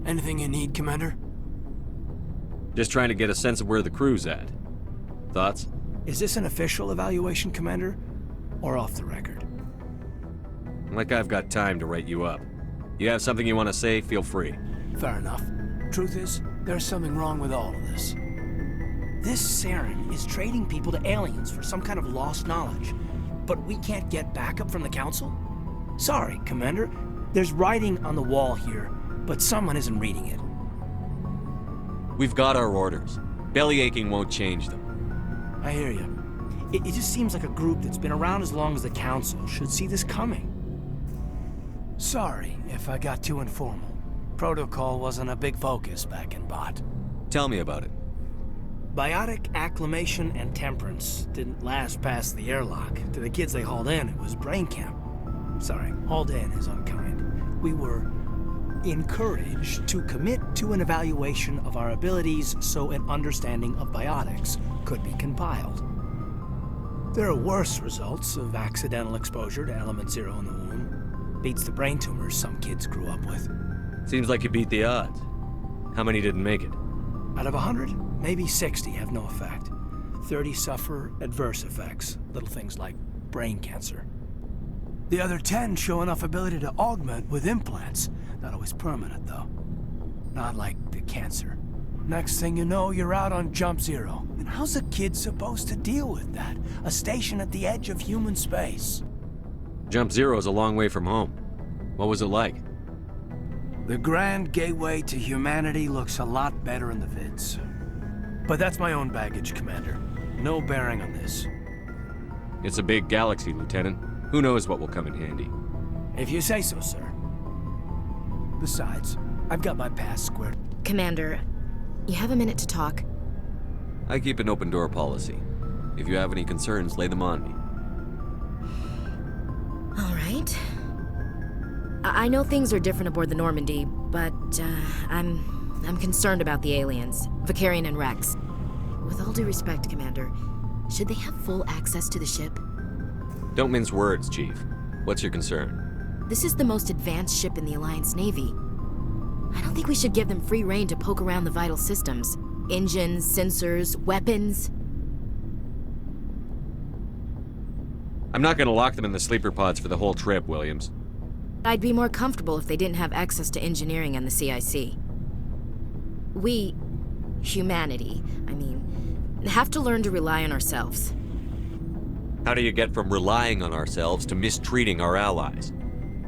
Anything you need, Commander? Just trying to get a sense of where the crew's at. Thoughts? Is this an official evaluation, Commander? Or off the record? Like I've got time to write you up. You have something you want to say, feel free. Fair enough. Truth is, there's something wrong with all of this. This Saren is trading people to aliens for some kind of lost knowledge. But we can't get backup from the Council? Sorry, Commander. There's writing on the wall here, but someone isn't reading it. We've got our orders. Belly aching won't change them. I hear you. It just seems like a group that's been around as long as the Council should see this coming. Sorry if I got too informal. Protocol wasn't a big focus back in Bot. Tell me about it. Biotic acclimation and temperance didn't last past the airlock. To the kids they hauled in, it was brain camp. Sorry, hauled in is unkind. We were encouraged to commit to an evaluation of our abilities so an understanding of biotics could be compiled. There are worse results of accidental exposure to Element Zero in the womb. Beats the brain tumors some kids grew up with. Seems like you beat the odds. How many didn't make it? Out of 100, maybe 60 have no effect. 30 suffer adverse effects, little things like brain cancer. The other 10 show enough ability to augment with implants. Not always permanent, though. Not like the cancer. Next thing you know, you're out on Jump Zero. And how's a kid supposed to deal with that? A station at the edge of human space. Jump Zero's a long way from home. What was it like? The grand gateway to humanity looks a lot better in the vids. But that's my own baggage, Commander. No bearing on this. It's a big galaxy, Lieutenant. Who knows what will come in handy? If you say so, sir. Besides, I've got my past squared. Commander, you have a minute to talk? I keep an open door policy. If you have any concerns, lay them on me. All right. I know things are different aboard the Normandy, but I'm concerned about the aliens, Vicarian and Rex. With all due respect, Commander, should they have full access to the ship? Don't mince words, Chief. What's your concern? This is the most advanced ship in the Alliance Navy. I don't think we should give them free rein to poke around the vital systems. Engines, sensors, weapons. I'm not gonna lock them in the sleeper pods for the whole trip, Williams. I'd be more comfortable if they didn't have access to engineering and the CIC. We, humanity, have to learn to rely on ourselves. How do you get from relying on ourselves to mistreating our allies?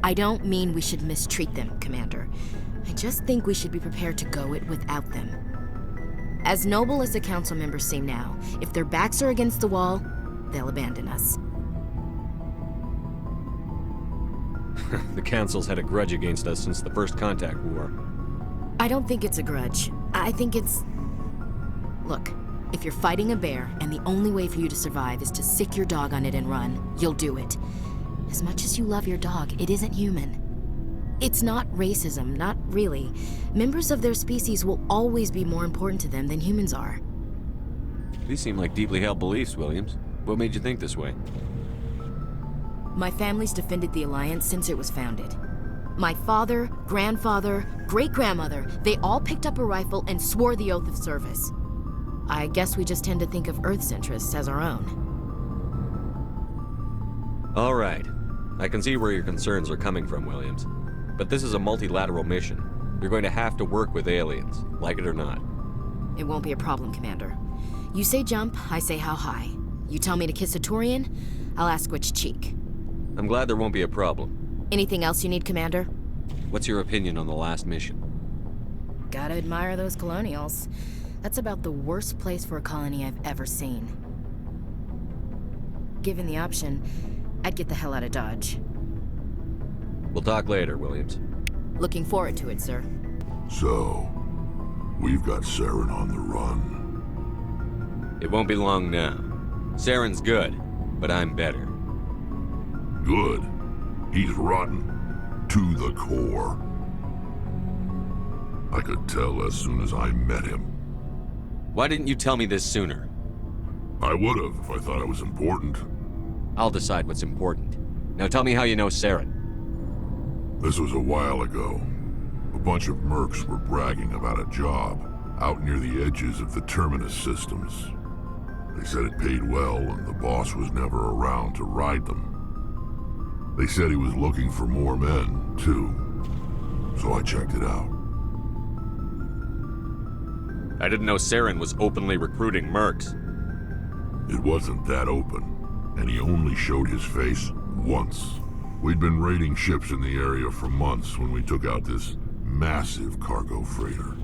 I don't mean we should mistreat them, Commander. I just think we should be prepared to go it without them. As noble as the Council members seem now, if their backs are against the wall, they'll abandon us. The Council's had a grudge against us since the First Contact War. I don't think it's a grudge. I think it's... Look, if you're fighting a bear and the only way for you to survive is to sick your dog on it and run, you'll do it. As much as you love your dog, it isn't human. It's not racism, not really. Members of their species will always be more important to them than humans are. These seem like deeply held beliefs, Williams. What made you think this way? My family's defended the Alliance since it was founded. My father, grandfather, great-grandmother, they all picked up a rifle and swore the oath of service. I guess we just tend to think of Earth's interests as our own. All right. I can see where your concerns are coming from, Williams. But this is a multilateral mission. You're going to have to work with aliens, like it or not. It won't be a problem, Commander. You say jump, I say how high. You tell me to kiss a Turian, I'll ask which cheek. I'm glad there won't be a problem. Anything else you need, Commander? What's your opinion on the last mission? Gotta admire those colonials. That's about the worst place for a colony I've ever seen. Given the option, I'd get the hell out of Dodge. We'll talk later, Williams. Looking forward to it, sir. So, we've got Saren on the run. It won't be long now. Saren's good, but I'm better. Good. He's rotten. To the core. I could tell as soon as I met him. Why didn't you tell me this sooner? I would've if I thought it was important. I'll decide what's important. Now tell me how you know Saren. This was a while ago. A bunch of mercs were bragging about a job out near the edges of the Terminus systems. They said it paid well and the boss was never around to ride them. They said he was looking for more men, too. So I checked it out. I didn't know Saren was openly recruiting mercs. It wasn't that open, and he only showed his face once. We'd been raiding ships in the area for months when we took out this massive cargo freighter.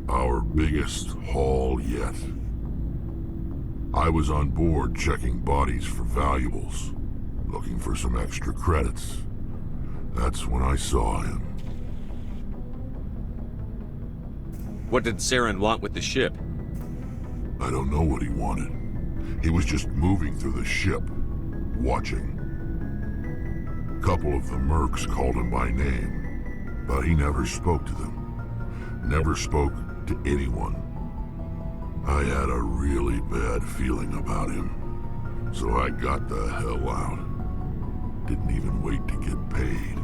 Our biggest haul yet. I was on board checking bodies for valuables, looking for some extra credits. That's when I saw him. What did Saren want with the ship? I don't know what he wanted. He was just moving through the ship, watching. A couple of the mercs called him by name, but he never spoke to them. Never spoke to anyone. I had a really bad feeling about him, so I got the hell out. Didn't even wait to get paid.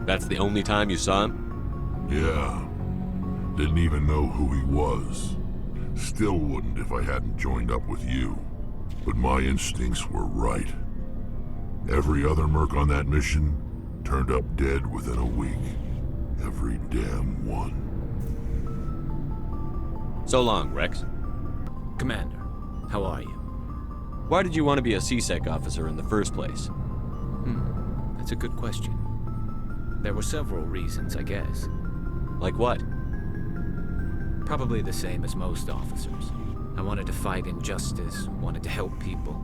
That's the only time you saw him? Yeah. Didn't even know who he was. Still wouldn't if I hadn't joined up with you. But my instincts were right. Every other merc on that mission turned up dead within a week. Every damn one. So long, Rex. Commander, how are you? Why did you want to be a CSEC officer in the first place? That's a good question. There were several reasons, I guess. Like what? Probably the same as most officers. I wanted to fight injustice, wanted to help people.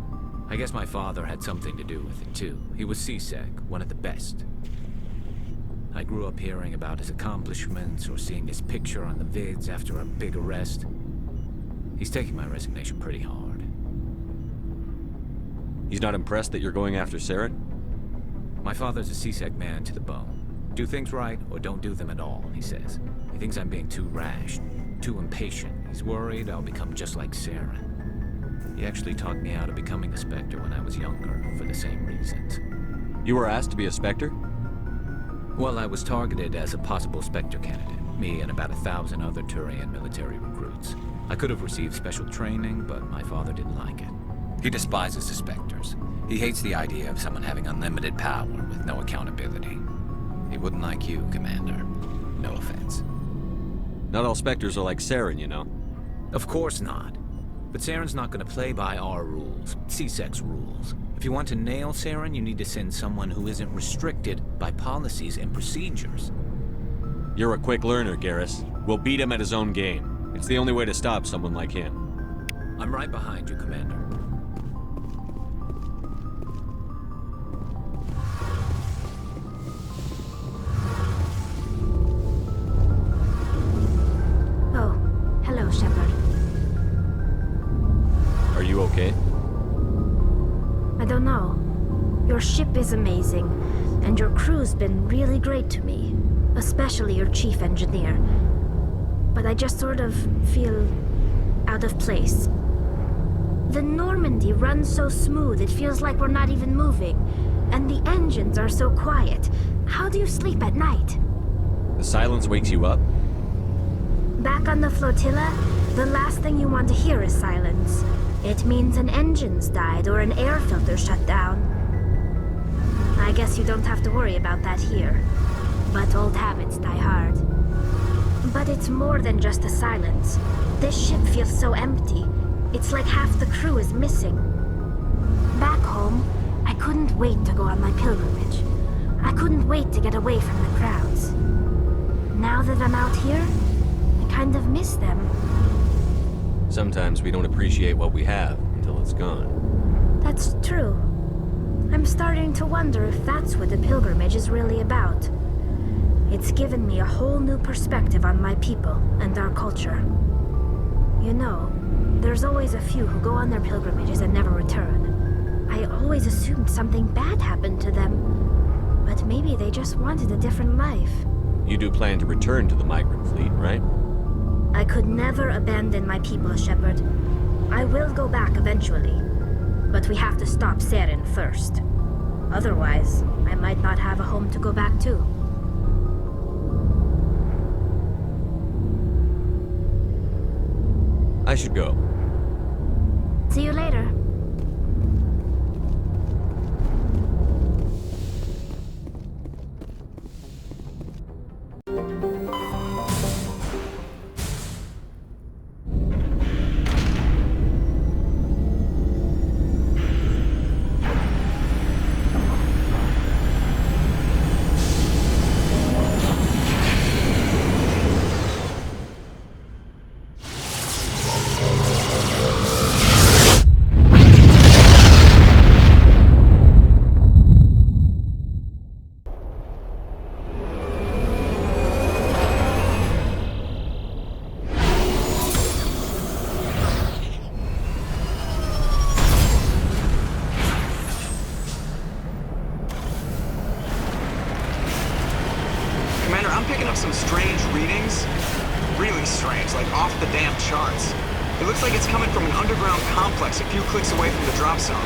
I guess my father had something to do with it too. He was CSEC, one of the best. I grew up hearing about his accomplishments or seeing his picture on the vids after a big arrest. He's taking my resignation pretty hard. He's not impressed that you're going after Saren? My father's a CSEC man to the bone. Do things right or don't do them at all, he says. He thinks I'm being too rash, too impatient. He's worried I'll become just like Saren. He actually talked me out of becoming a Spectre when I was younger, for the same reasons. You were asked to be a Spectre? Well, I was targeted as a possible Spectre candidate, me and about 1,000 other Turian military recruits. I could have received special training, but my father didn't like it. He despises the Spectres. He hates the idea of someone having unlimited power with no accountability. He wouldn't like you, Commander. No offense. Not all Spectres are like Saren, you know. Of course not. But Saren's not going to play by our rules, CSEC's rules. If you want to nail Saren, you need to send someone who isn't restricted by policies and procedures. You're a quick learner, Garrus. We'll beat him at his own game. It's the only way to stop someone like him. I'm right behind you, Commander. Oh, hello, Shepard. Are you okay? I don't know. Your ship is amazing, and your crew's been really great to me, especially your chief engineer. But I just sort of feel out of place. The Normandy runs so smooth it feels like we're not even moving, and the engines are so quiet. How do you sleep at night? The silence wakes you up? Back on the flotilla, the last thing you want to hear is silence. It means an engine's died or an air filter shut down. I guess you don't have to worry about that here. But old habits die hard. But it's more than just the silence. This ship feels so empty. It's like half the crew is missing. Back home, I couldn't wait to go on my pilgrimage. I couldn't wait to get away from the crowds. Now that I'm out here, I kind of miss them. Sometimes we don't appreciate what we have until it's gone. That's true. I'm starting to wonder if that's what the pilgrimage is really about. It's given me a whole new perspective on my people and our culture. You know, there's always a few who go on their pilgrimages and never return. I always assumed something bad happened to them, but maybe they just wanted a different life. You do plan to return to the migrant fleet, right? I could never abandon my people, Shepard. I will go back eventually, but we have to stop Saren first. Otherwise, I might not have a home to go back to. I should go. See you later. Commander, I'm picking up some strange readings. Really strange, like off the damn charts. It looks like it's coming from an underground complex a few clicks away from the drop zone.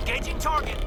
Engaging target.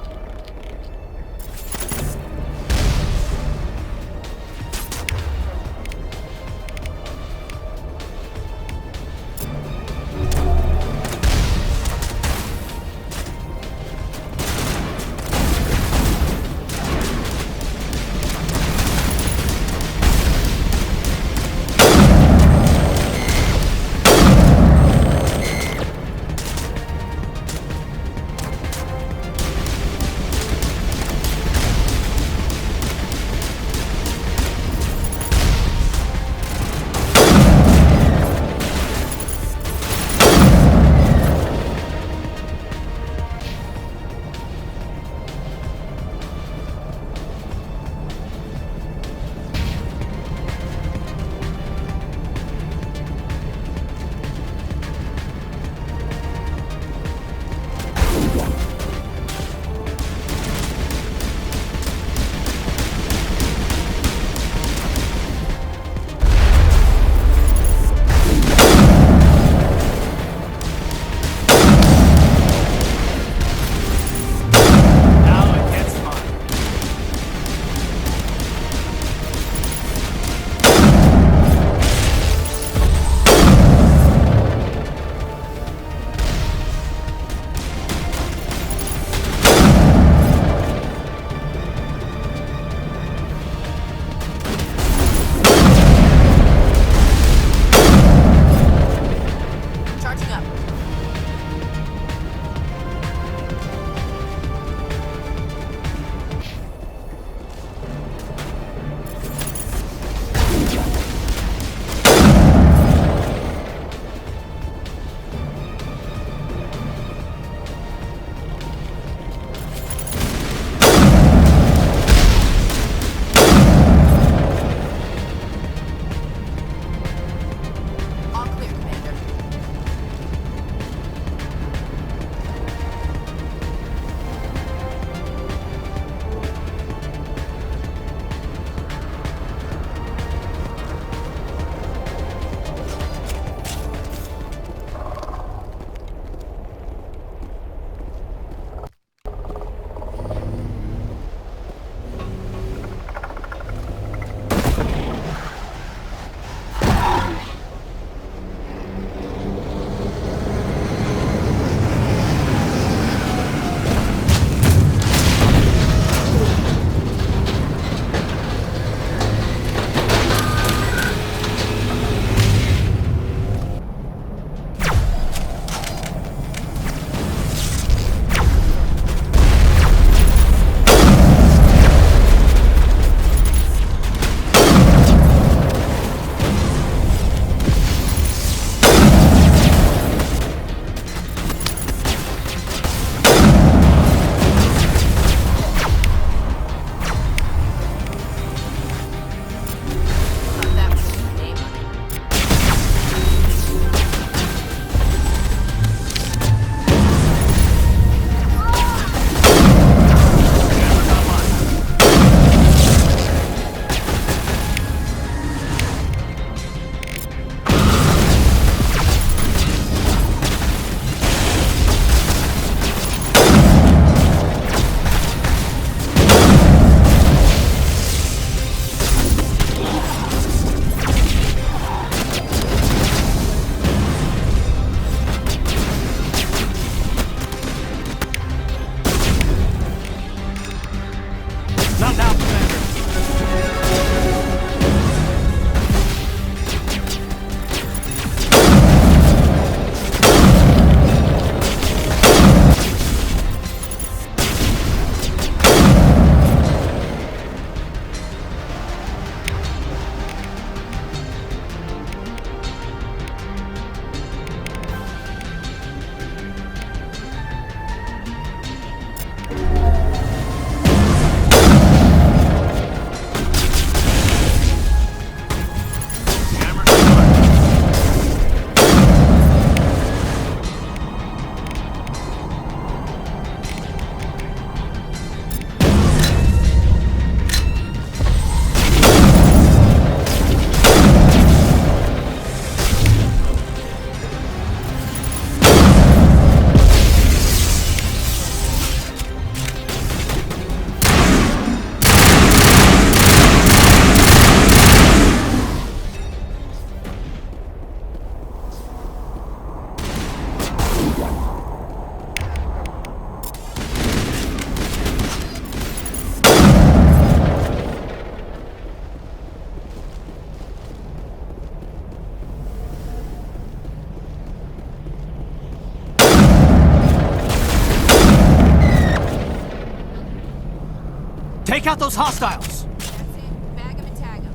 Take out those hostiles! That's it. Bag 'em and tag 'em.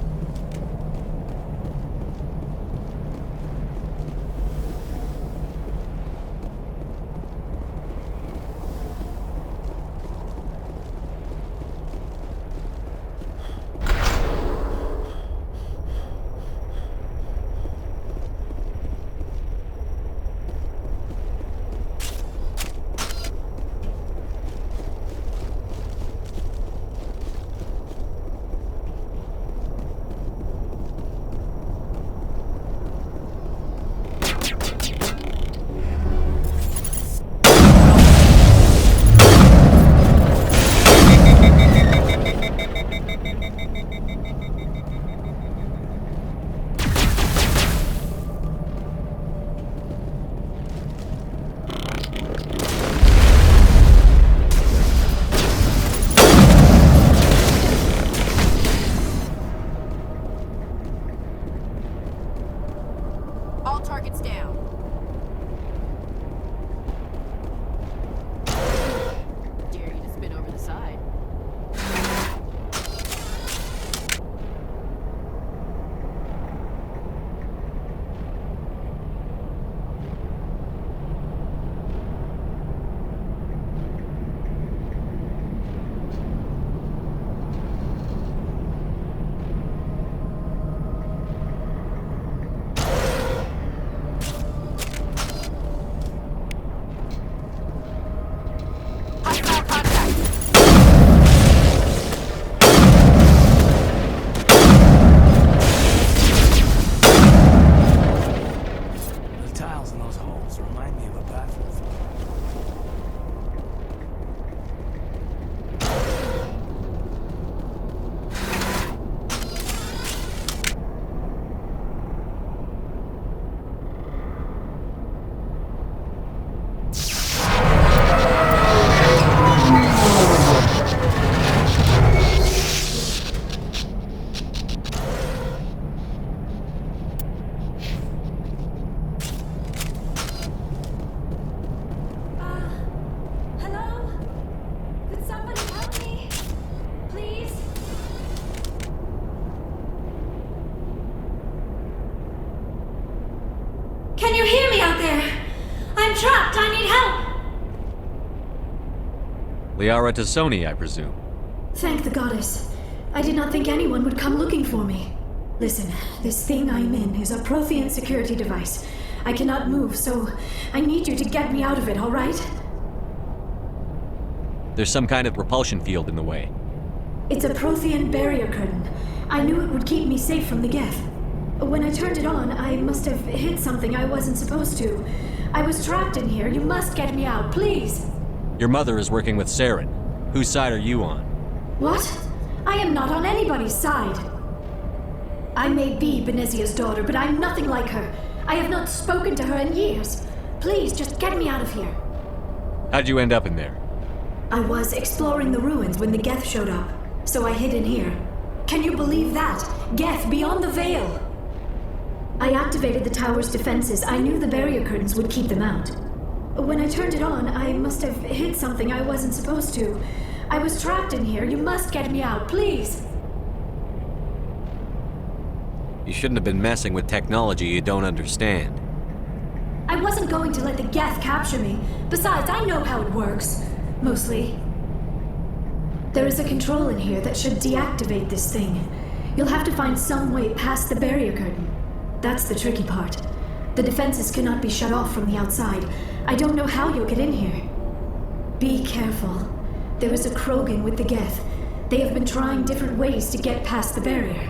All targets down. Dare you to spin over the side. Hostile contact. The tiles in those holes remind me of a bathroom. Hello? Could somebody help me? Please? Can you hear me out there? I'm trapped. I need help. Liara to Sony, I presume. Thank the goddess. I did not think anyone would come looking for me. Listen, this thing I'm in is a Prothean security device. I cannot move, so I need you to get me out of it, all right? There's some kind of repulsion field in the way. It's a Prothean barrier curtain. I knew it would keep me safe from the Geth. When I turned it on, I must have hit something I wasn't supposed to. I was trapped in here. You must get me out, please. Your mother is working with Saren. Whose side are you on? What? I am not on anybody's side. I may be Benezia's daughter, but I'm nothing like her. I have not spoken to her in years. Please, just get me out of here. How'd you end up in there? I was exploring the ruins when the Geth showed up, so I hid in here. Can you believe that? Geth beyond the veil! I activated the tower's defenses. I knew the barrier curtains would keep them out. When I turned it on, I must have hit something I wasn't supposed to. I was trapped in here. You must get me out, please! You shouldn't have been messing with technology you don't understand. I wasn't going to let the Geth capture me. Besides, I know how it works. Mostly. There is a control in here that should deactivate this thing. You'll have to find some way past the barrier curtain. That's the tricky part. The defenses cannot be shut off from the outside. I don't know how you'll get in here. Be careful. There is a Krogan with the Geth. They have been trying different ways to get past the barrier.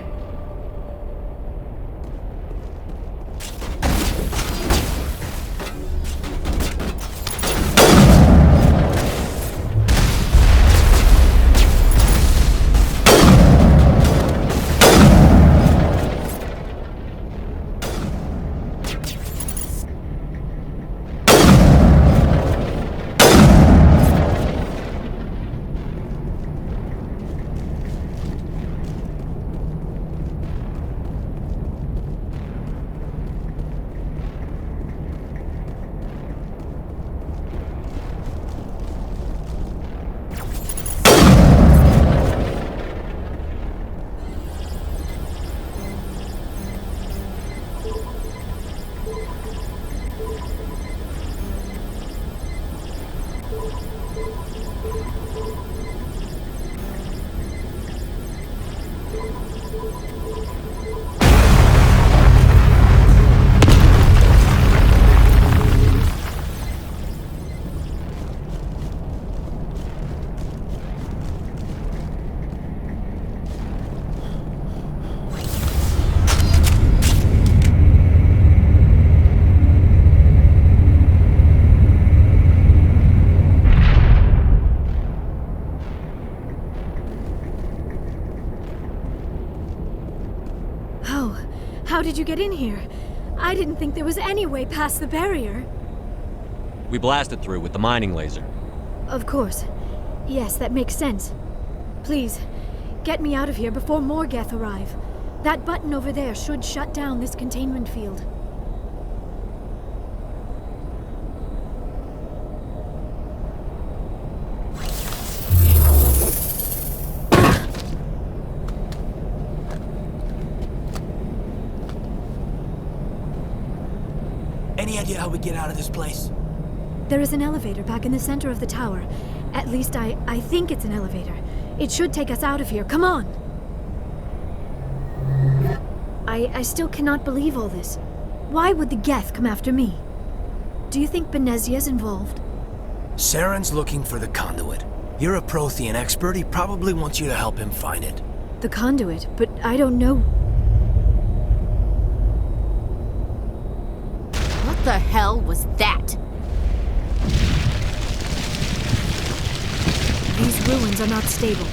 How did you get in here? I didn't think there was any way past the barrier. We blasted through with the mining laser. Of course. Yes, that makes sense. Please, get me out of here before more Geth arrive. That button over there should shut down this containment field. Any idea how we get out of this place? There is an elevator back in the center of the tower. At least I think it's an elevator. It should take us out of here. Come on! I still cannot believe all this. Why would the Geth come after me? Do you think Benezia's involved? Saren's looking for the conduit. You're a Prothean expert. He probably wants you to help him find it. The conduit, but I don't know. What the hell was that? These ruins are not stable.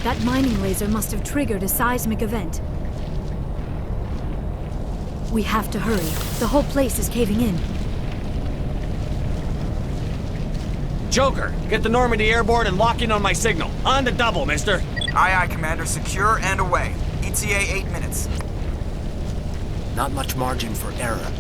That mining laser must have triggered a seismic event. We have to hurry. The whole place is caving in. Joker, get the Normandy airborne and lock in on my signal. On the double, mister. Aye, aye, Commander. Secure and away. ETA 8 minutes. Not much margin for error.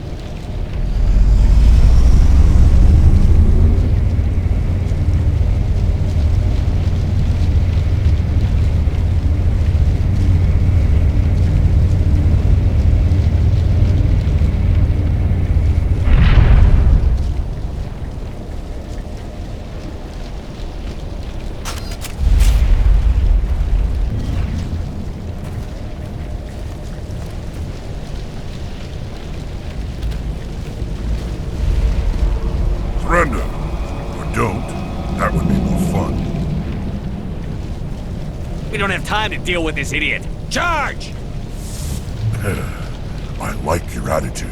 Surrender. Or don't. That would be more fun. We don't have time to deal with this idiot. Charge! I like your attitude.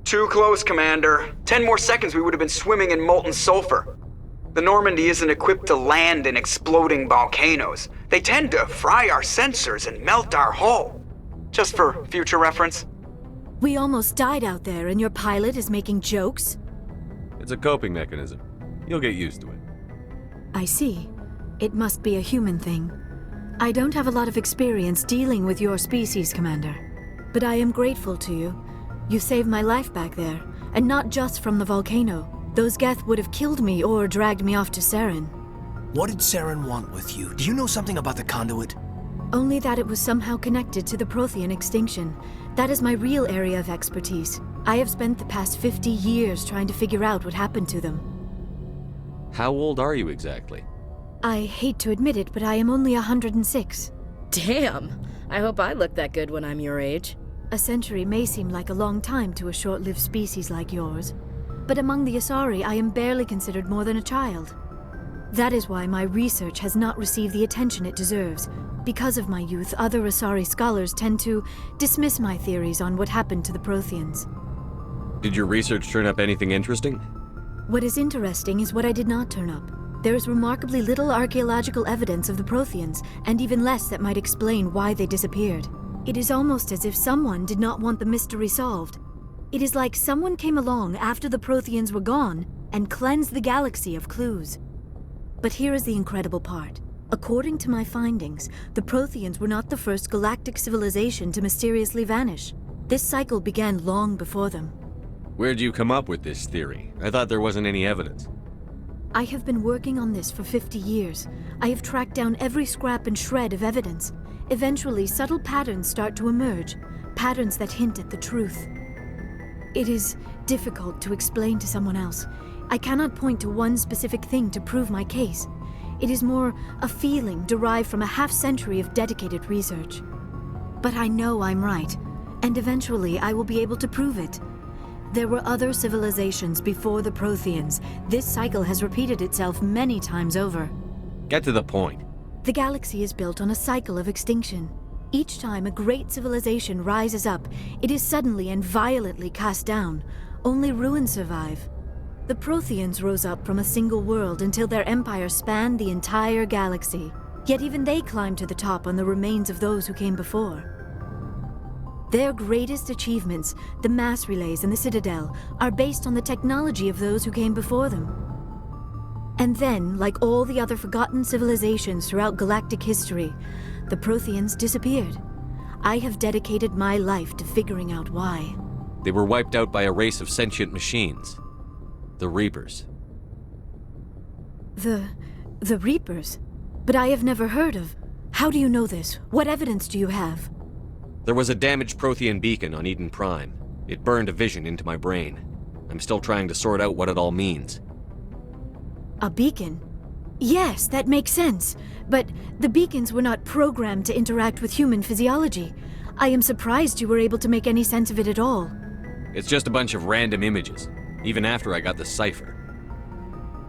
Too close, Commander. 10 more seconds we would have been swimming in molten sulfur. The Normandy isn't equipped to land in exploding volcanoes. They tend to fry our sensors and melt our hull. Just for future reference. We almost died out there, and your pilot is making jokes? It's a coping mechanism. You'll get used to it. I see. It must be a human thing. I don't have a lot of experience dealing with your species, Commander. But I am grateful to you. You saved my life back there, and not just from the volcano. Those Geth would have killed me or dragged me off to Saren. What did Saren want with you? Do you know something about the conduit? Only that it was somehow connected to the Prothean extinction. That is my real area of expertise. I have spent the past 50 years trying to figure out what happened to them. How old are you exactly? I hate to admit it, but I am only 106. Damn! I hope I look that good when I'm your age. A century may seem like a long time to a short-lived species like yours, but among the Asari, I am barely considered more than a child. That is why my research has not received the attention it deserves. Because of my youth, other Asari scholars tend to dismiss my theories on what happened to the Protheans. Did your research turn up anything interesting? What is interesting is what I did not turn up. There is remarkably little archaeological evidence of the Protheans, and even less that might explain why they disappeared. It is almost as if someone did not want the mystery solved. It is like someone came along after the Protheans were gone and cleansed the galaxy of clues. But here is the incredible part. According to my findings, the Protheans were not the first galactic civilization to mysteriously vanish. This cycle began long before them. Where'd you come up with this theory? I thought there wasn't any evidence. I have been working on this for 50 years. I have tracked down every scrap and shred of evidence. Eventually, subtle patterns start to emerge, patterns that hint at the truth. It is difficult to explain to someone else. I cannot point to one specific thing to prove my case. It is more a feeling derived from a half-century of dedicated research. But I know I'm right, and eventually I will be able to prove it. There were other civilizations before the Protheans. This cycle has repeated itself many times over. Get to the point. The galaxy is built on a cycle of extinction. Each time a great civilization rises up, it is suddenly and violently cast down. Only ruins survive. The Protheans rose up from a single world until their empire spanned the entire galaxy. Yet even they climbed to the top on the remains of those who came before. Their greatest achievements, the mass relays and the Citadel, are based on the technology of those who came before them. And then, like all the other forgotten civilizations throughout galactic history, the Protheans disappeared. I have dedicated my life to figuring out why. They were wiped out by a race of sentient machines. The Reapers. The Reapers? But I have never heard of. How do you know this? What evidence do you have? There was a damaged Prothean beacon on Eden Prime. It burned a vision into my brain. I'm still trying to sort out what it all means. A beacon? Yes, that makes sense. But the beacons were not programmed to interact with human physiology. I am surprised you were able to make any sense of it at all. It's just a bunch of random images, even after I got the cipher.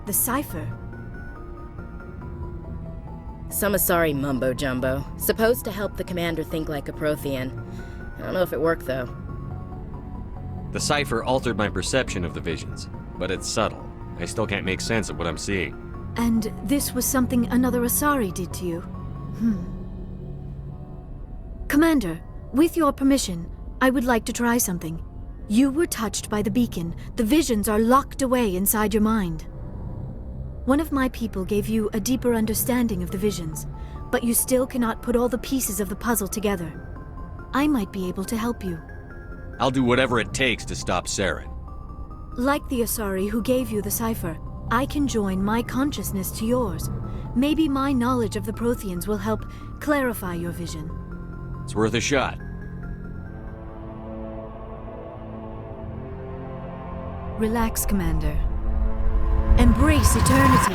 The cipher? Some Asari mumbo-jumbo, supposed to help the commander think like a Prothean. I don't know if it worked, though. The cipher altered my perception of the visions, but it's subtle. I still can't make sense of what I'm seeing. And this was something another Asari did to you? Commander, with your permission, I would like to try something. You were touched by the beacon. The visions are locked away inside your mind. One of my people gave you a deeper understanding of the visions, but you still cannot put all the pieces of the puzzle together. I might be able to help you. I'll do whatever it takes to stop Saren. Like the Asari who gave you the cipher, I can join my consciousness to yours. Maybe my knowledge of the Protheans will help clarify your vision. It's worth a shot. Relax, Commander. Embrace eternity.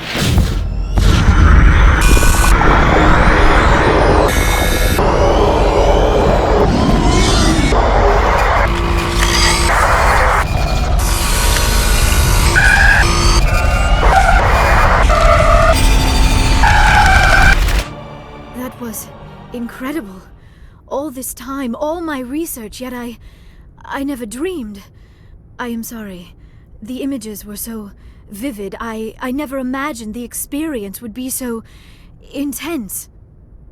That was incredible. All this time, all my research, yet I never dreamed. I am sorry. The images were so vivid. I never imagined the experience would be so intense.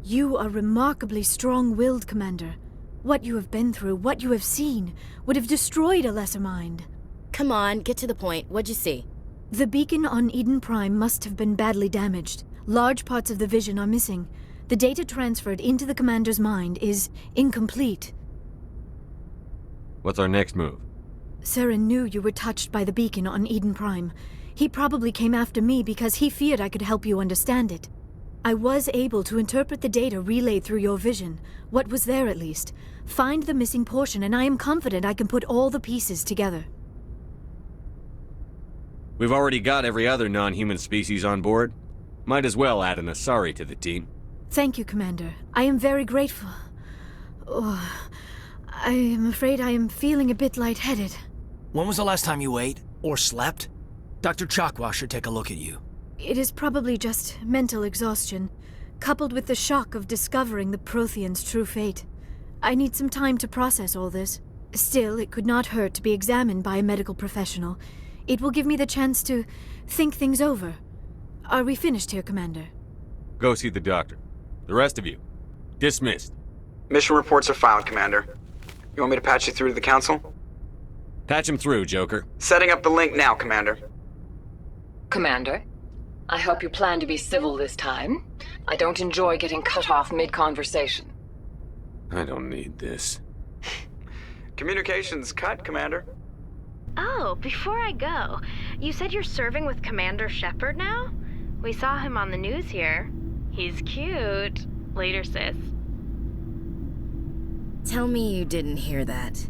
You are remarkably strong-willed, Commander. What you have been through, what you have seen, would have destroyed a lesser mind. Come on, get to the point. What'd you see? The beacon on Eden Prime must have been badly damaged. Large parts of the vision are missing. The data transferred into the Commander's mind is incomplete. What's our next move? Saren knew you were touched by the beacon on Eden Prime. He probably came after me because he feared I could help you understand it. I was able to interpret the data relayed through your vision, what was there at least, find the missing portion, and I am confident I can put all the pieces together. We've already got every other non-human species on board. Might as well add an Asari to the team. Thank you, Commander. I am very grateful. Oh, I am afraid I am feeling a bit lightheaded. When was the last time you ate or slept? Dr. Chakwa should take a look at you. It is probably just mental exhaustion, coupled with the shock of discovering the Prothean's true fate. I need some time to process all this. Still, it could not hurt to be examined by a medical professional. It will give me the chance to think things over. Are we finished here, Commander? Go see the doctor. The rest of you, dismissed. Mission reports are filed, Commander. You want me to patch you through to the Council? Patch him through, Joker. Setting up the link now, Commander. Commander, I hope you plan to be civil this time. I don't enjoy getting cut off mid-conversation. I don't need this. Communications cut, Commander. Oh, before I go, you said you're serving with Commander Shepard now? We saw him on the news here. He's cute. Later, sis. Tell me you didn't hear that.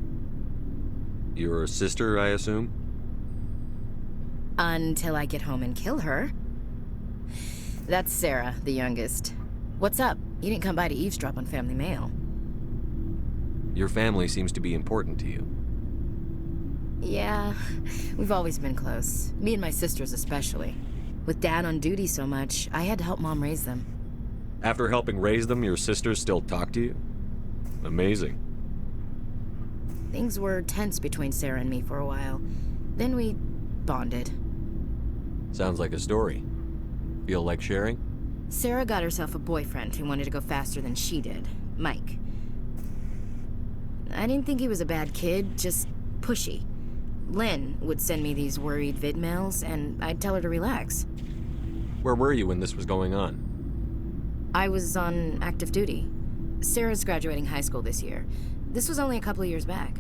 Your sister, I assume? Until I get home and kill her. That's Sarah, the youngest. What's up? You didn't come by to eavesdrop on Family Mail. Your family seems to be important to you. Yeah, we've always been close. Me and my sisters especially. With Dad on duty so much, I had to help Mom raise them. After helping raise them, your sisters still talk to you? Amazing. Things were tense between Sarah and me for a while. Then we bonded. Sounds like a story. Feel like sharing? Sarah got herself a boyfriend who wanted to go faster than she did, Mike. I didn't think he was a bad kid, just pushy. Lynn would send me these worried vid mails, and I'd tell her to relax. Where were you when this was going on? I was on active duty. Sarah's graduating high school this year. This was only a couple of years back.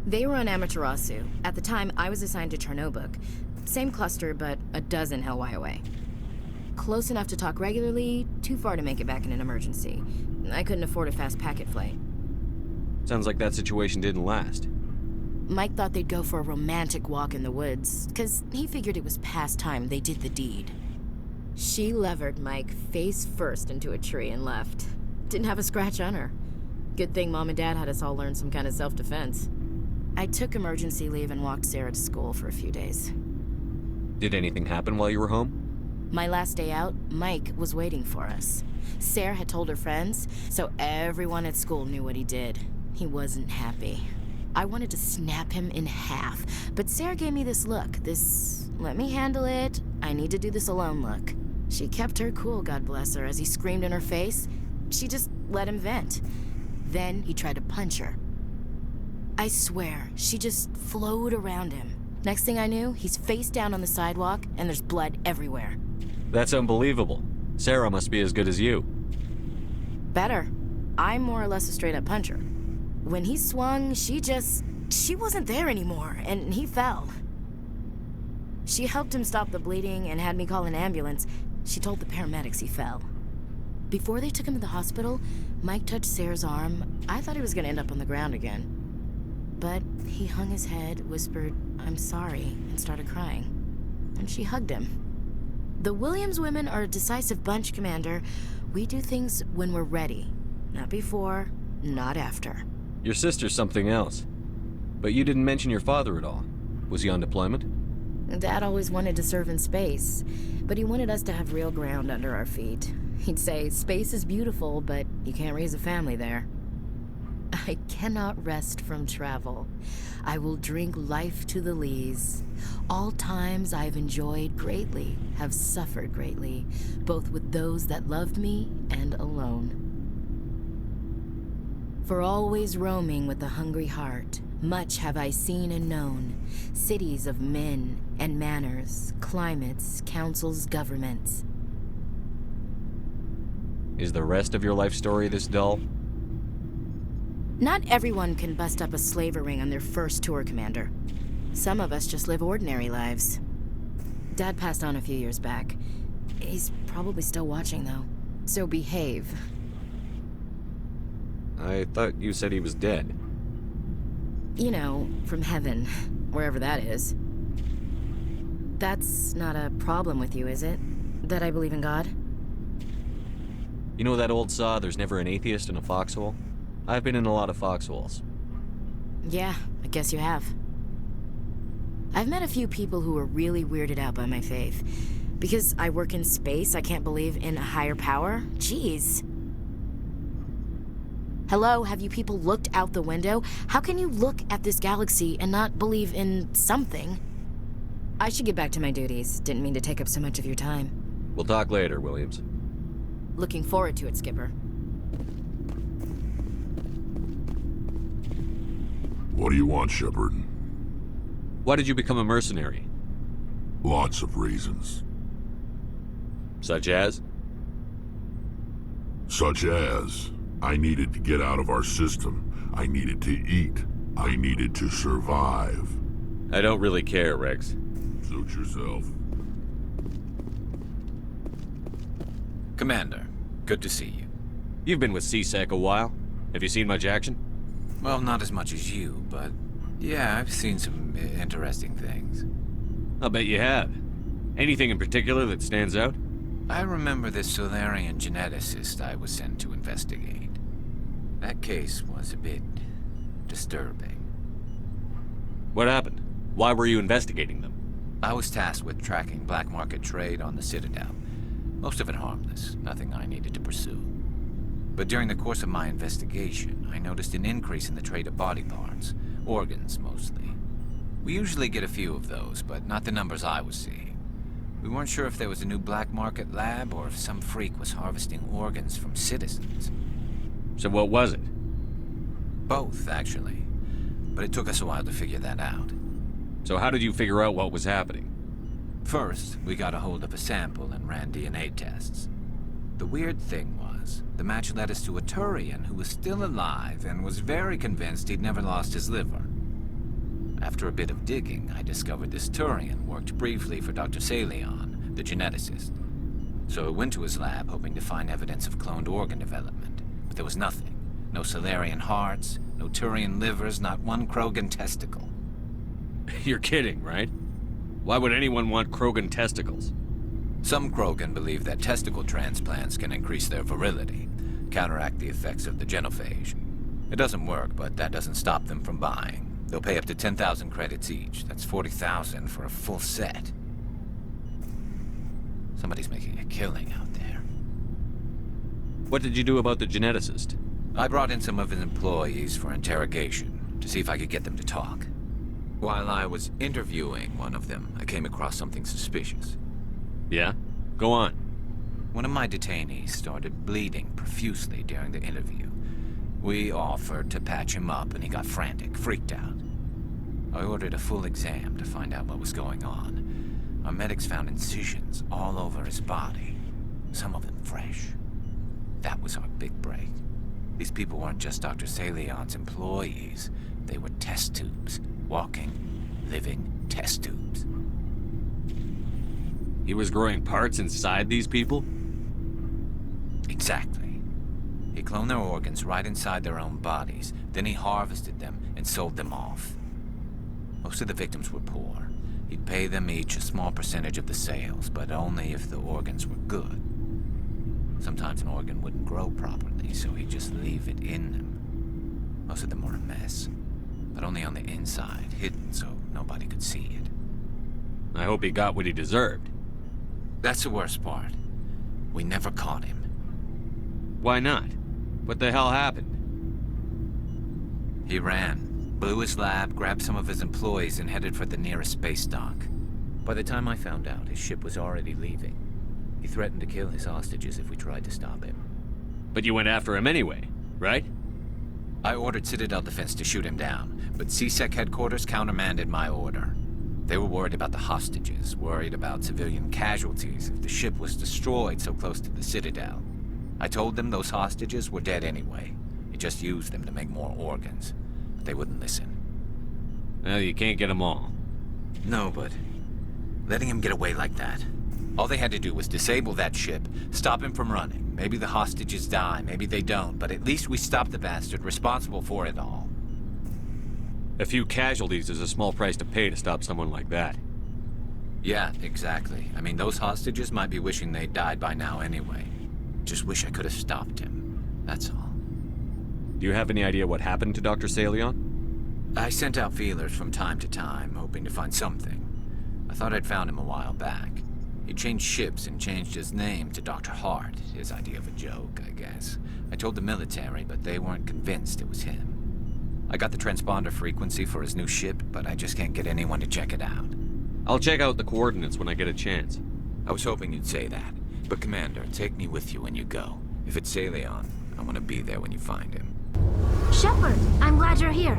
They were on Amaterasu. At the time, I was assigned to Chernobog. Same cluster, but a dozen LY away. Close enough to talk regularly, too far to make it back in an emergency. I couldn't afford a fast packet flight. Sounds like that situation didn't last. Mike thought they'd go for a romantic walk in the woods, 'cause he figured it was past time they did the deed. She levered Mike face first into a tree and left. Didn't have a scratch on her. Good thing Mom and Dad had us all learn some kind of self-defense. I took emergency leave and walked Sarah to school for a few days. Did anything happen while you were home? My last day out, Mike was waiting for us. Sarah had told her friends, so everyone at school knew what he did. He wasn't happy. I wanted to snap him in half, but Sarah gave me this look, this let me handle it, I need to do this alone look. She kept her cool, God bless her, as he screamed in her face. She just let him vent. Then he tried to punch her. I swear, she just flowed around him. Next thing I knew, he's face down on the sidewalk, and there's blood everywhere. That's unbelievable. Sarah must be as good as you. Better. I'm more or less a straight-up puncher. When he swung, she wasn't there anymore, and he fell. She helped him stop the bleeding and had me call an ambulance. She told the paramedics he fell. Before they took him to the hospital, Mike touched Sarah's arm. I thought he was gonna end up on the ground again. But he hung his head, whispered, "I'm sorry," and started crying. And she hugged him. The Williams women are a decisive bunch, Commander. We do things when we're ready. Not before, not after. Your sister's something else. But you didn't mention your father at all. Was he on deployment? Dad always wanted to serve in space, but he wanted us to have real ground under our feet. He'd say, space is beautiful, but you can't raise a family there. I cannot rest from travel. I will drink life to the lees. All times I've enjoyed greatly, have suffered greatly, both with those that loved me and alone. For always roaming with a hungry heart, much have I seen and known, cities of men and manners, climates, councils, governments. Is the rest of your life story this dull? Not everyone can bust up a slaver ring on their first tour, Commander. Some of us just live ordinary lives. Dad passed on a few years back. He's probably still watching, though. So behave. I thought you said he was dead. You know, from heaven, wherever that is. That's not a problem with you, is it? That I believe in God? You know that old saw, there's never an atheist in a foxhole? I've been in a lot of foxholes. Yeah, I guess you have. I've met a few people who are really weirded out by my faith. Because I work in space, I can't believe in a higher power? Jeez. Hello, have you people looked out the window? How can you look at this galaxy and not believe in something? I should get back to my duties. Didn't mean to take up so much of your time. We'll talk later, Williams. Looking forward to it, Skipper. What do you want, Shepard? Why did you become a mercenary? Lots of reasons. Such as? Such as, I needed to get out of our system. I needed to eat. I needed to survive. I don't really care, Rex. Suit yourself. Commander, good to see you. You've been with C-Sec a while. Have you seen much action? Well, not as much as you, but yeah, I've seen some interesting things. I'll bet you have. Anything in particular that stands out? I remember this Solarian geneticist I was sent to investigate. That case was a bit disturbing. What happened? Why were you investigating them? I was tasked with tracking black market trade on the Citadel. Most of it harmless, nothing I needed to pursue. But during the course of my investigation, I noticed an increase in the trade of body parts, organs mostly. We usually get a few of those, but not the numbers I was seeing. We weren't sure if there was a new black market lab or if some freak was harvesting organs from citizens. So what was it? Both, actually. But it took us a while to figure that out. So how did you figure out what was happening? First, we got a hold of a sample and ran DNA tests. The weird thing was, the match led us to a Turian who was still alive and was very convinced he'd never lost his liver. After a bit of digging, I discovered this Turian worked briefly for Dr. Saleon, the geneticist. So I went to his lab hoping to find evidence of cloned organ development, but there was nothing. No Solarian hearts, no Turian livers, not one Krogan testicle. You're kidding, right? Why would anyone want Krogan testicles? Some Krogan believe that testicle transplants can increase their virility, counteract the effects of the genophage. It doesn't work, but that doesn't stop them from buying. They'll pay up to 10,000 credits each. That's 40,000 for a full set. Somebody's making a killing out there. What did you do about the geneticist? I brought in some of his employees for interrogation, to see if I could get them to talk. While I was interviewing one of them, I came across something suspicious. Yeah? Go on. One of my detainees started bleeding profusely during the interview. We offered to patch him up, and he got frantic, freaked out. I ordered a full exam to find out what was going on. Our medics found incisions all over his body, some of them fresh. That was our big break. These people weren't just Dr. Saleon's employees. They were test tubes. Walking, living test tubes. He was growing parts inside these people? Exactly. He cloned their organs right inside their own bodies. Then he harvested them and sold them off. Most of the victims were poor. He'd pay them each a small percentage of the sales, but only if the organs were good. Sometimes an organ wouldn't grow properly, so he'd just leave it in them. Most of them were a mess, but only on the inside, hidden so nobody could see it. I hope he got what he deserved. That's the worst part. We never caught him. Why not? What the hell happened? He ran, blew his lab, grabbed some of his employees, and headed for the nearest space dock. By the time I found out, his ship was already leaving. He threatened to kill his hostages if we tried to stop him. But you went after him anyway, right? I ordered Citadel Defense to shoot him down, but C-Sec headquarters countermanded my order. They were worried about the hostages, worried about civilian casualties if the ship was destroyed so close to the Citadel. I told them those hostages were dead anyway. He just used them to make more organs. But they wouldn't listen. Well, you can't get them all. No, but letting him get away like that. All they had to do was disable that ship, stop him from running. Maybe the hostages die, maybe they don't, but at least we stopped the bastard responsible for it all. A few casualties is a small price to pay to stop someone like that. Yeah, exactly. I mean, those hostages might be wishing they'd died by now anyway. Just wish I could have stopped him. That's all. Do you have any idea what happened to Dr. Salion? I sent out feelers from time to time, hoping to find something. I thought I'd found him a while back. He changed ships and changed his name to Dr. Hart, his idea of a joke, I guess. I told the military, but they weren't convinced it was him. I got the transponder frequency for his new ship, but I just can't get anyone to check it out. I'll check out the coordinates when I get a chance. I was hoping you'd say that. But Commander, take me with you when you go. If it's Salion, I want to be there when you find him. Shepard, I'm glad you're here.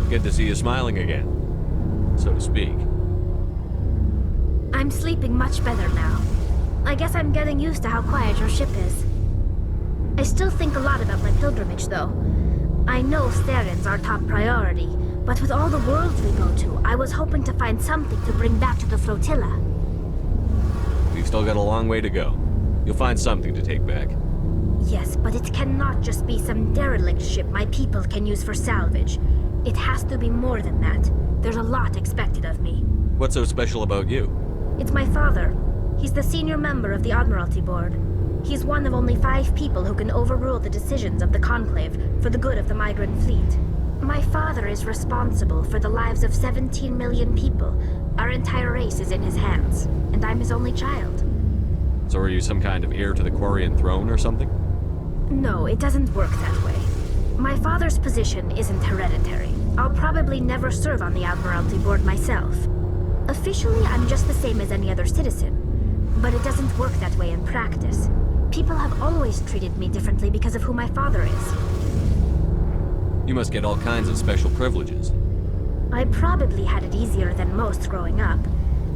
Good to see you smiling again, so to speak. I'm sleeping much better now. I guess I'm getting used to how quiet your ship is. I still think a lot about my pilgrimage, though. I know Saren's our top priority, but with all the worlds we go to, I was hoping to find something to bring back to the flotilla. We've still got a long way to go. You'll find something to take back. Yes, but it cannot just be some derelict ship my people can use for salvage. It has to be more than that. There's a lot expected of me. What's so special about you? It's my father. He's the senior member of the Admiralty Board. He's one of only 5 people who can overrule the decisions of the Conclave for the good of the migrant fleet. My father is responsible for the lives of 17 million people. Our entire race is in his hands, and I'm his only child. So are you some kind of heir to the Quarian throne or something? No, it doesn't work that way. My father's position isn't hereditary. I'll probably never serve on the Admiralty Board myself. Officially, I'm just the same as any other citizen. But it doesn't work that way in practice. People have always treated me differently because of who my father is. You must get all kinds of special privileges. I probably had it easier than most growing up,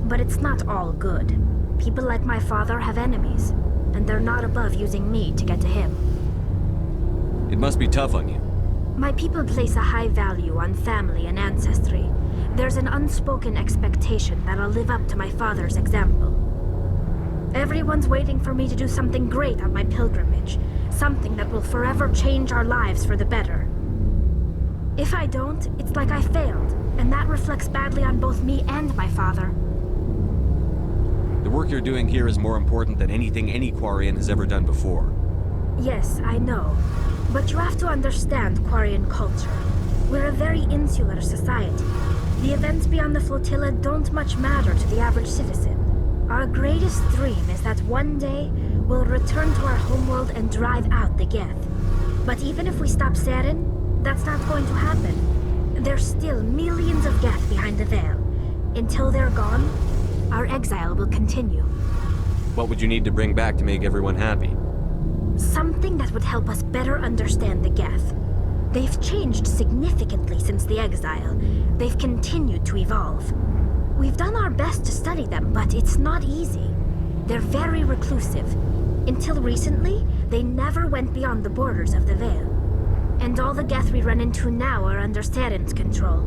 but it's not all good. People like my father have enemies, and they're not above using me to get to him. It must be tough on you. My people place a high value on family and ancestry. There's an unspoken expectation that I'll live up to my father's example. Everyone's waiting for me to do something great on my pilgrimage, something that will forever change our lives for the better. If I don't, it's like I failed, and that reflects badly on both me and my father. The work you're doing here is more important than anything any Quarian has ever done before. Yes, I know. But you have to understand Quarian culture. We're a very insular society. The events beyond the flotilla don't much matter to the average citizen. Our greatest dream is that one day we'll return to our homeworld and drive out the Geth. But even if we stop Saren, that's not going to happen. There's still millions of Geth behind the veil. Until they're gone, our exile will continue. What would you need to bring back to make everyone happy? Something that would help us better understand the Geth. They've changed significantly since the exile. They've continued to evolve. We've done our best to study them, but it's not easy. They're very reclusive. Until recently, they never went beyond the borders of the Veil. And all the Geth we run into now are under Saren's control.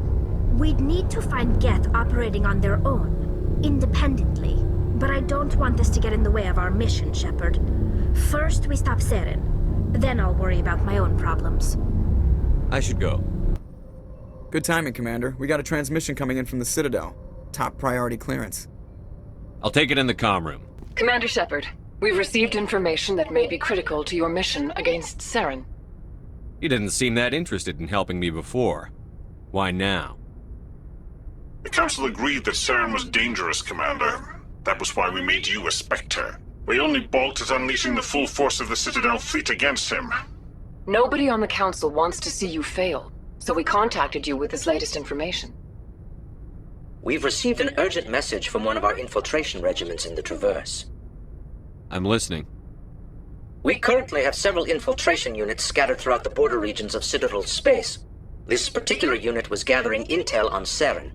We'd need to find Geth operating on their own, independently. But I don't want this to get in the way of our mission, Shepard. First, we stop Saren. Then I'll worry about my own problems. I should go. Good timing, Commander. We got a transmission coming in from the Citadel. Top priority clearance. I'll take it in the comm room. Commander Shepard, we've received information that may be critical to your mission against Saren. You didn't seem that interested in helping me before. Why now? The Council agreed that Saren was dangerous, Commander. That was why we made you a Spectre. We only balked at unleashing the full force of the Citadel fleet against him. Nobody on the Council wants to see you fail, so we contacted you with this latest information. We've received an urgent message from one of our infiltration regiments in the Traverse. I'm listening. We currently have several infiltration units scattered throughout the border regions of Citadel space. This particular unit was gathering intel on Saren.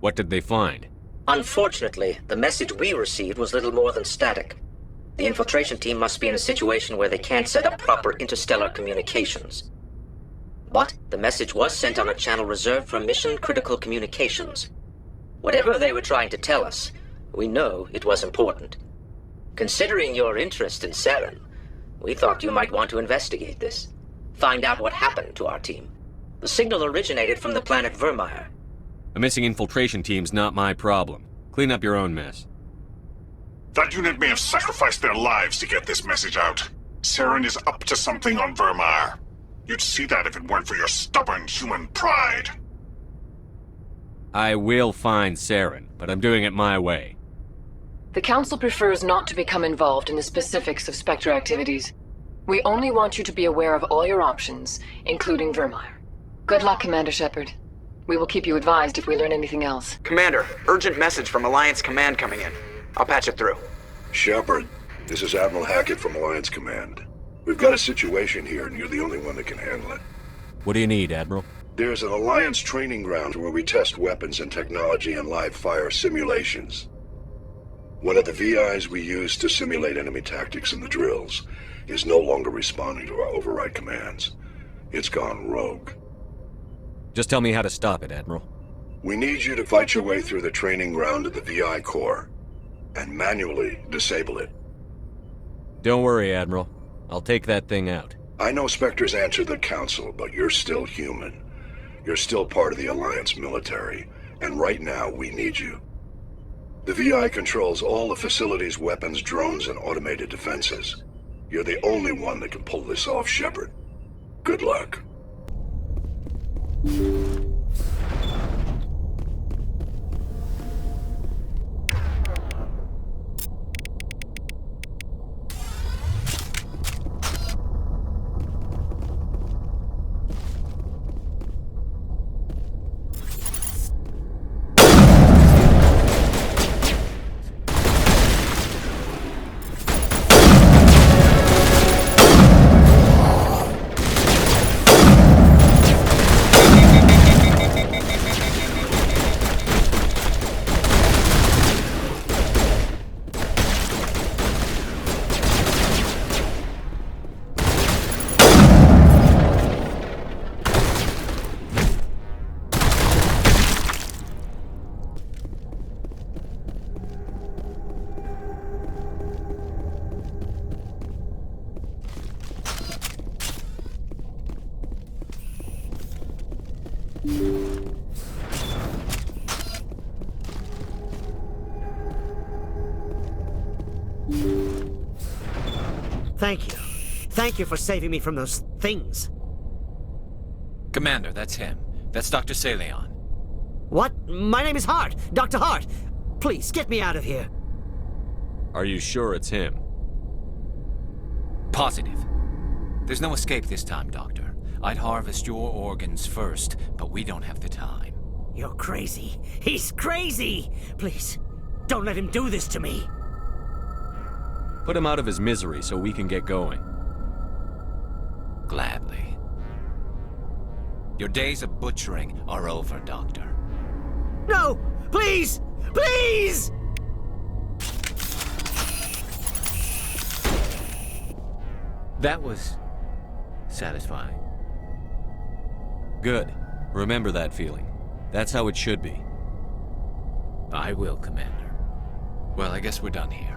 What did they find? Unfortunately, the message we received was little more than static. The infiltration team must be in a situation where they can't set up proper interstellar communications. But the message was sent on a channel reserved for mission-critical communications. Whatever they were trying to tell us, we know it was important. Considering your interest in Saren, we thought you might want to investigate this. Find out what happened to our team. The signal originated from the planet Vermeer. A missing infiltration team's not my problem. Clean up your own mess. That unit may have sacrificed their lives to get this message out. Saren is up to something on Vermeer. You'd see that if it weren't for your stubborn human pride. I will find Saren, but I'm doing it my way. The Council prefers not to become involved in the specifics of Spectre activities. We only want you to be aware of all your options, including Vermeer. Good luck, Commander Shepard. We will keep you advised if we learn anything else. Commander, urgent message from Alliance Command coming in. I'll patch it through. Shepard, this is Admiral Hackett from Alliance Command. We've got a situation here, and you're the only one that can handle it. What do you need, Admiral? There's an Alliance training ground where we test weapons and technology in live fire simulations. One of the VIs we use to simulate enemy tactics in the drills is no longer responding to our override commands. It's gone rogue. Just tell me how to stop it, Admiral. We need you to fight your way through the training ground to the VI core and manually disable it. Don't worry, Admiral. I'll take that thing out. I know Spectres answer the Council, but you're still human. You're still part of the Alliance military, and right now we need you. The VI controls all the facility's weapons, drones, and automated defenses. You're the only one that can pull this off, Shepard. Good luck. Thank you. Thank you for saving me from those things. Commander, that's him. That's Dr. Saleon. What? My name is Hart. Dr. Hart. Please, get me out of here. Are you sure it's him? Positive. There's no escape this time, Doctor. I'd harvest your organs first, but we don't have the time. You're crazy. He's crazy! Please, don't let him do this to me. Put him out of his misery so we can get going. Gladly. Your days of butchering are over, Doctor. No! Please! Please! That was satisfying. Good. Remember that feeling. That's how it should be. I will, Commander. Well, I guess we're done here.